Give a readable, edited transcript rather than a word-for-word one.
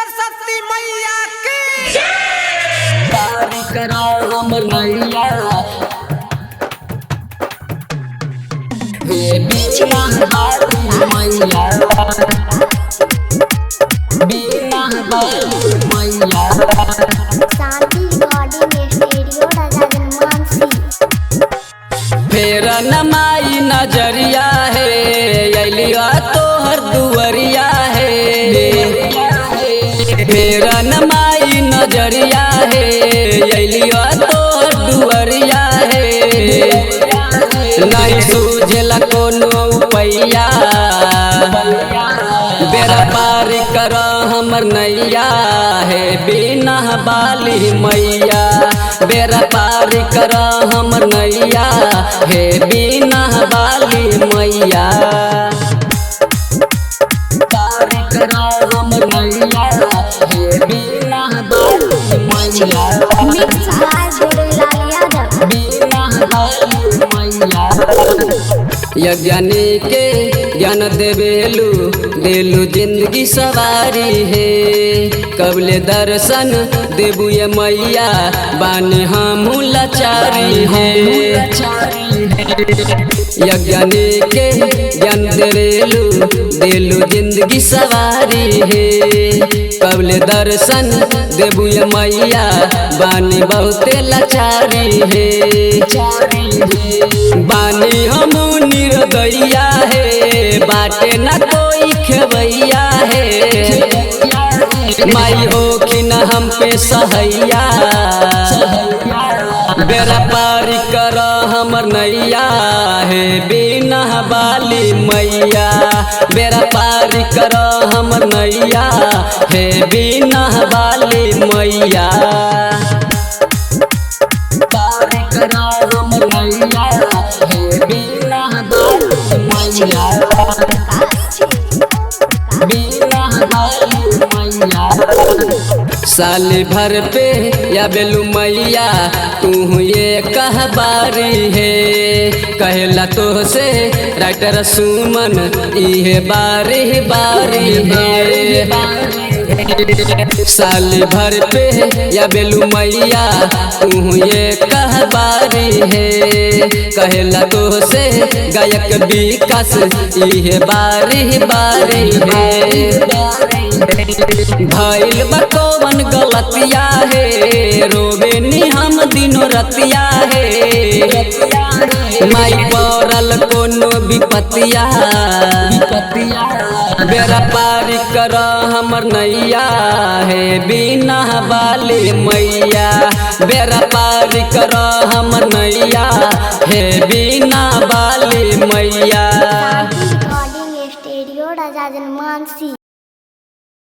सरस्वती मैया की पारी करा हमर नैया हे बीना बाली मैया बीना बाली मैया शांति रिकॉर्डिंग स्टूडियो राजा जनमानसी। फेर नमाई नजरिया है अलिया तोहर दुवरिया है फेर नमाई नजरिया है अलिया तोहर दुवरिया है नहीं सूझला कोनो पैया बेरा पार कर हमर नैया है बिना बाली मैया बेरा पार कर हमर नैया है बिना बाली मैया पार कर हमर नैया है बिना बाली मैया मिक्स बाय गोरेलाल यादव। बिना बाली मैया यज्ञानी के ज्ञान देवेलू देलू जिंदगी सवारी है कबले दर्शन देबू ये मैया बानी हम लाचारी है यज्ञानी के ज्ञान देवेलू देलू जिंदगी सवारी है कबले दर्शन देबू ये मैया बानी बहुते लाचारी है बानी हम निर्दयिया है बाटे न कोई खेवैया है माई हो कि न हम पे सहैया बेरा पारी कर हमर नैया है बिना बाली मैया बेरा पारी कर हमर नैया है बिना बाली मैया पारी कर हमर नैया है बिना बाली मैया बिना बाली मैया साल भर पे या बेलू मैया तू ये कहबारी है कहला तो से राइटर सुमन इहे बारी बारी है साल भर पे या बेलू मैया तू ये कहबारी है कहला तो से गायक विकास इहे बारी बारी है भइल बा कौन गलतिया है रोबेनी हम दिनो रतिया है माई पड़ल कोनो विपतिया बेरा पारी कर हमर नैया है बिना बाली मैया बेरा